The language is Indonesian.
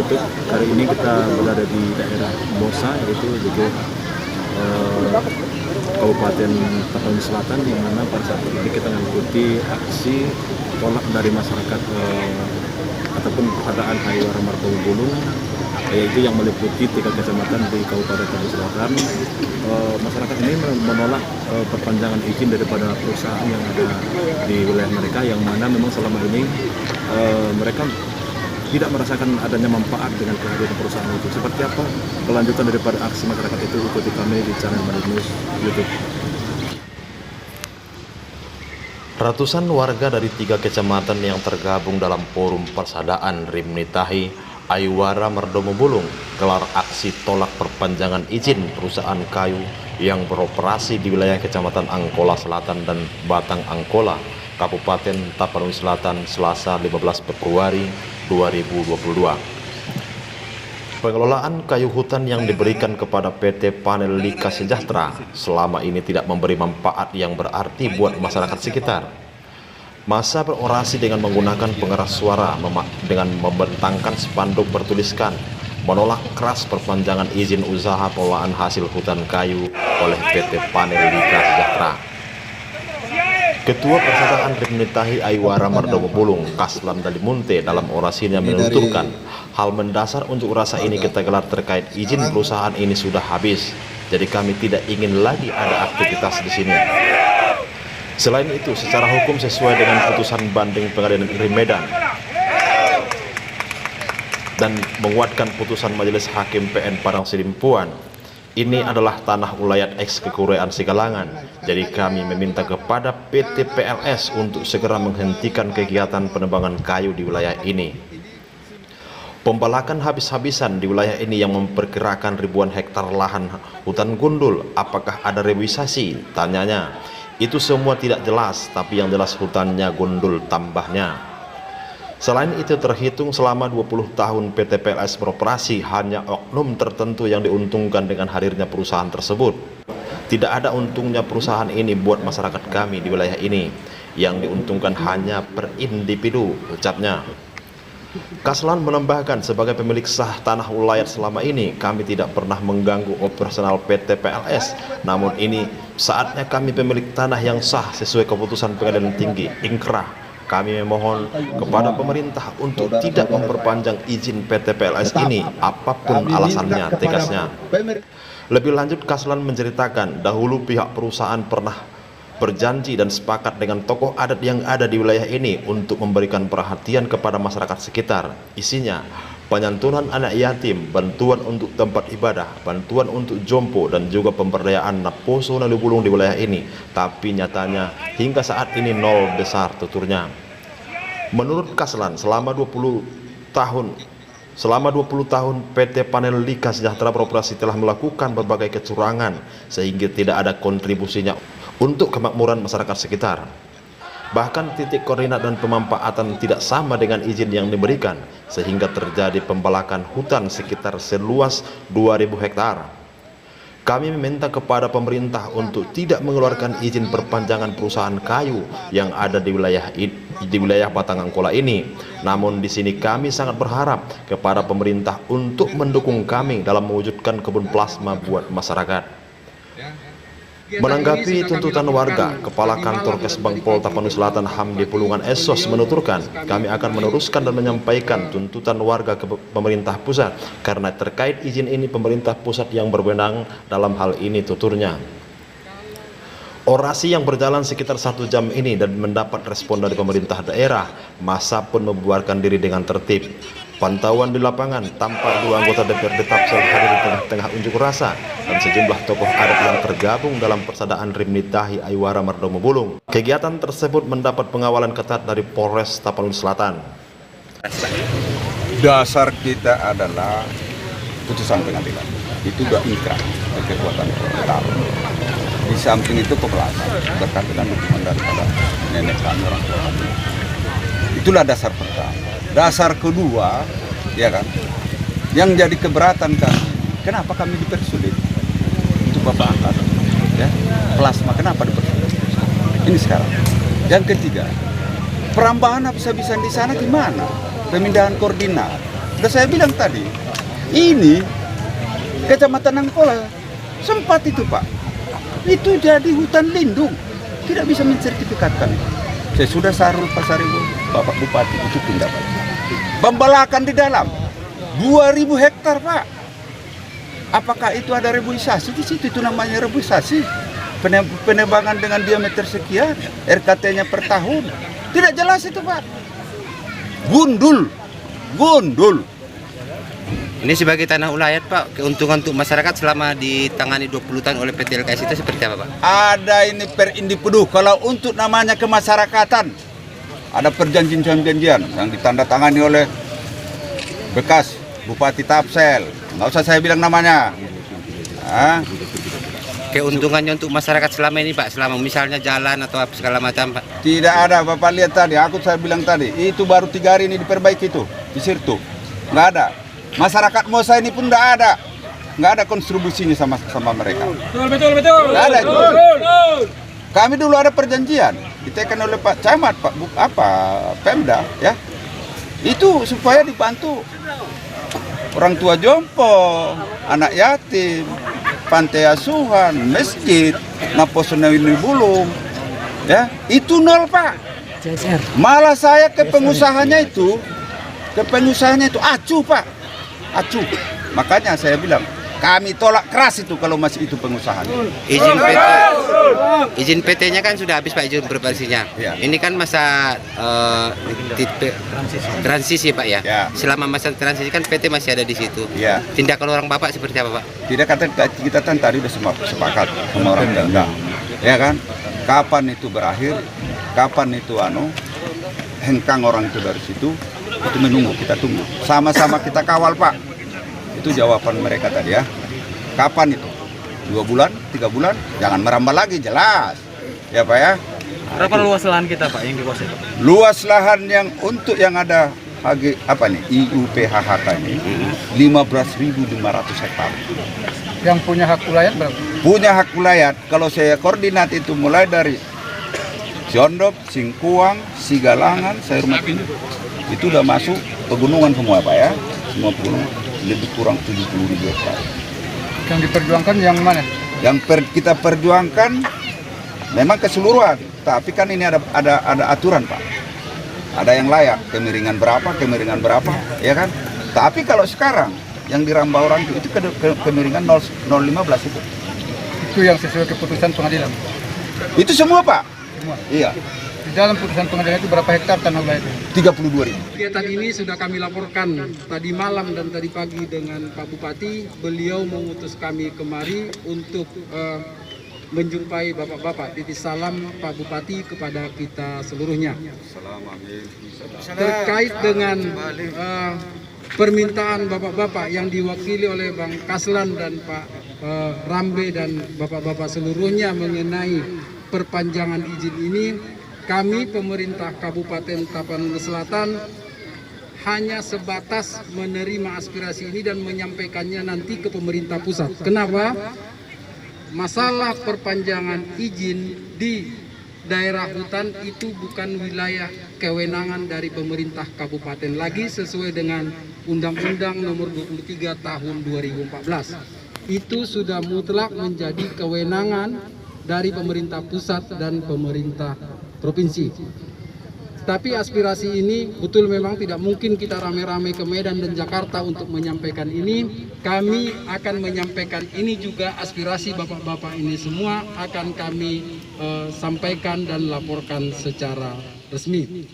Betul, hari ini kita berada di daerah Mosa, yaitu juga Kabupaten Tapanuli Selatan, di mana pada saat ini kita mengikuti aksi tolak dari masyarakat ataupun keadaan Haiwara Martomo Bulung, yaitu yang meliputi 3 kecamatan di Kabupaten Tapanuli Selatan. Masyarakat ini menolak perpanjangan izin daripada perusahaan yang ada di wilayah mereka, yang mana memang selama ini mereka tidak merasakan adanya manfaat dengan kehadiran perusahaan itu. Seperti apa kelanjutan daripada aksi masyarakat itu, ikuti kami di channel Mandiri News YouTube. Ratusan warga dari 3 kecamatan yang tergabung dalam forum Persaudaraan Rimnitahi Haiwara Martomo Bulung gelar aksi tolak perpanjangan izin perusahaan kayu yang beroperasi di wilayah Kecamatan Angkola Selatan dan Batang Angkola, Kabupaten Tapanuli Selatan, Selasa 15 Februari 2022. Pengelolaan kayu hutan yang diberikan kepada PT Panel Lika Sejahtera selama ini tidak memberi manfaat yang berarti buat masyarakat sekitar. Massa berorasi dengan menggunakan pengeras suara dengan membentangkan spanduk bertuliskan menolak keras perpanjangan izin usaha pengelolaan hasil hutan kayu oleh PT Panel Lika Sejahtera. Ketua Persaudaraan Rimnitahi Haiwara Martomo Bulung, Kaslan Dalimunte, dalam orasinya menuturkan hal mendasar untuk rasa ini kita gelar terkait izin perusahaan ini sudah habis, jadi kami tidak ingin lagi ada aktivitas di sini. Selain itu, secara hukum sesuai dengan putusan banding Pengadilan Negeri Medan dan menguatkan putusan Majelis Hakim PN Padang Sidimpuan, ini adalah tanah ulayat eks kekurean Sigalangan. Jadi kami meminta kepada PT PLS untuk segera menghentikan kegiatan penebangan kayu di wilayah ini. Pembalakan habis-habisan di wilayah ini yang memperkirakan ribuan hektar lahan hutan gundul. Apakah ada reboisasi? Tanyanya. Itu semua tidak jelas, tapi yang jelas hutannya gundul, tambahnya. Selain itu, terhitung selama 20 tahun PT PLS beroperasi, hanya oknum tertentu yang diuntungkan dengan hadirnya perusahaan tersebut. Tidak ada untungnya perusahaan ini buat masyarakat kami di wilayah ini. Yang diuntungkan hanya per individu, ucapnya. Kaslan menambahkan, sebagai pemilik sah tanah ulayat selama ini, kami tidak pernah mengganggu operasional PT PLS. Namun ini saatnya kami pemilik tanah yang sah sesuai keputusan Pengadilan Tinggi, Inkrah. Kami memohon kepada pemerintah untuk tidak memperpanjang izin PT PLS ini, apapun alasannya, tegasnya. Lebih lanjut, Kaslan menceritakan, dahulu pihak perusahaan pernah berjanji dan sepakat dengan tokoh adat yang ada di wilayah ini untuk memberikan perhatian kepada masyarakat sekitar. Isinya, penyantunan anak yatim, bantuan untuk tempat ibadah, bantuan untuk jompo, dan juga pemberdayaan Naposo Nalubulung di wilayah ini. Tapi nyatanya hingga saat ini nol besar, tuturnya. Menurut Kaslan, selama 20 tahun PT Panel Lika Sejahtera beroperasi telah melakukan berbagai kecurangan sehingga tidak ada kontribusinya untuk kemakmuran masyarakat sekitar. Bahkan titik koordinat dan pemanfaatan tidak sama dengan izin yang diberikan, sehingga terjadi pembalakan hutan sekitar seluas 2.000 hektar. Kami meminta kepada pemerintah untuk tidak mengeluarkan izin perpanjangan perusahaan kayu yang ada di wilayah Batang Angkola ini. Namun di sini kami sangat berharap kepada pemerintah untuk mendukung kami dalam mewujudkan kebun plasma buat masyarakat. Menanggapi tuntutan warga, Kepala Kantor Kesbang Pol Tapanuli Selatan Hamdi Pulungan Esos menuturkan, kami akan meneruskan dan menyampaikan tuntutan warga ke pemerintah pusat karena terkait izin ini pemerintah pusat yang berwenang dalam hal ini, tuturnya. Orasi yang berjalan sekitar 1 jam ini dan mendapat respon dari pemerintah daerah, massa pun membubarkan diri dengan tertib. Pantauan di lapangan, tampak 2 anggota DPRD Tapsel hadir di tengah-tengah unjuk rasa dan sejumlah tokoh adat yang tergabung dalam Persaudaraan Rimnitahi Haiwara Martomo Bulung. Kegiatan tersebut mendapat pengawalan ketat dari Polres Tapanuli Selatan. Dasar kita adalah putusan pengadilan. Itu udah inkrah kekuatan tetap. Di samping itu kebebasan berkaitan dengan dukungan daripada nenek kami, orang tua kami. Itulah dasar pertama. Dasar kedua, ya kan, yang jadi keberatan kami, kenapa kami dipersulit untuk Bapak angkat, ya, plasma, kenapa dipersulit? Ini sekarang. Yang ketiga, perambahan habis-habisan di sana gimana? Pemindahan koordinat, Udah saya bilang tadi, ini Kecamatan Angkola sempat itu Pak, itu jadi hutan lindung, tidak bisa mensertifikatkan. Saya sudah Sarul Pasaribu, Bapak Bupati itu pindah Pak. Pembalakan di dalam 2.000 hektar Pak. Apakah itu ada reboisasi di situ? Itu namanya reboisasi. Penebangan dengan diameter sekian, RKT-nya per tahun. Tidak jelas itu Pak. Gundul. Ini sebagai tanah ulayat Pak, keuntungan untuk masyarakat selama ditangani 20 tahun oleh PT LKS itu seperti apa Pak? Ada ini perindipeduh. Kalau untuk namanya kemasyarakatan, ada perjanjian-perjanjian yang ditandatangani oleh bekas Bupati Tapsel. Nggak usah saya bilang namanya. Keuntungannya untuk masyarakat selama ini Pak, selama misalnya jalan atau apa segala macam Pak? Tidak ada, Bapak lihat tadi, saya bilang tadi, itu baru 3 hari ini diperbaiki itu, di Sirtu. Nggak ada. Masyarakat Mosa ini pun nggak ada kontribusinya sama mereka. Betul. Nggak ada itu. Kami dulu ada perjanjian, ditekan oleh Pak Camat, Pemda, ya. Itu supaya dibantu orang tua jompo, anak yatim, pantai asuhan, masjid, naposona ini bulung, ya. Itu nol Pak. Malah saya ke pengusahanya itu acuh Pak. Acuh. Makanya saya bilang, kami tolak keras itu kalau masih itu pengusaha. Izin PT-nya kan sudah habis Pak, izin beroperasinya. Ya. Ini kan masa transisi Pak ya. Ya. Selama masa transisi kan PT masih ada di situ. Ya. Tindakan orang Bapak seperti apa Pak? Tidak, kata kita kan tadi udah sepakat sama orang Pemda. Ya kan? Kapan itu berakhir? Kapan itu hengkang orang itu dari situ? Itu menunggu, kita tunggu. Sama-sama kita kawal Pak. Itu jawaban mereka tadi ya. Kapan itu? 2 bulan, 3 bulan? Jangan merambah lagi, jelas. Ya Pak ya. Berapa luas lahan kita Pak yang dikuasai Pak? Luas lahan yang untuk yang ada IUPHK ini 15.500 hektar. Yang punya hak ulayat berapa? Punya hak ulayat, kalau saya koordinat itu mulai dari Ciondop, Singkuang, Sigalangan, Sayur Mati, itu udah masuk pegunungan semua Pak ya. Semua pegunungan, lebih kurang 70.000 hektar. Yang diperjuangkan yang mana? Yang kita perjuangkan memang keseluruhan, tapi kan ini ada aturan Pak. Ada yang layak, kemiringan berapa, ya kan? Tapi kalau sekarang yang dirambah orang itu kemiringan 0,15 itu. Itu yang sesuai keputusan pengadilan. Itu semua Pak. Semua. Iya. Di dalam putusan pengadilan itu berapa hektar tanah ulayat? 32.000. Kegiatan ini sudah kami laporkan tadi malam dan tadi pagi dengan Pak Bupati. Beliau mengutus kami kemari untuk menjumpai bapak-bapak. Titip salam Pak Bupati kepada kita seluruhnya. Terkait dengan permintaan bapak-bapak yang diwakili oleh Bang Kaslan dan Pak Rambe dan bapak-bapak seluruhnya mengenai perpanjangan izin ini, kami pemerintah Kabupaten Tapanuli Selatan hanya sebatas menerima aspirasi ini dan menyampaikannya nanti ke pemerintah pusat. Kenapa? Masalah perpanjangan izin di daerah hutan itu bukan wilayah kewenangan dari pemerintah kabupaten lagi sesuai dengan Undang-Undang Nomor 23 Tahun 2014. Itu sudah mutlak menjadi kewenangan dari pemerintah pusat dan pemerintah provinsi. Tapi aspirasi ini betul memang tidak mungkin kita rame-rame ke Medan dan Jakarta untuk menyampaikan ini. Kami akan menyampaikan ini juga, aspirasi bapak-bapak ini semua akan kami sampaikan dan laporkan secara resmi.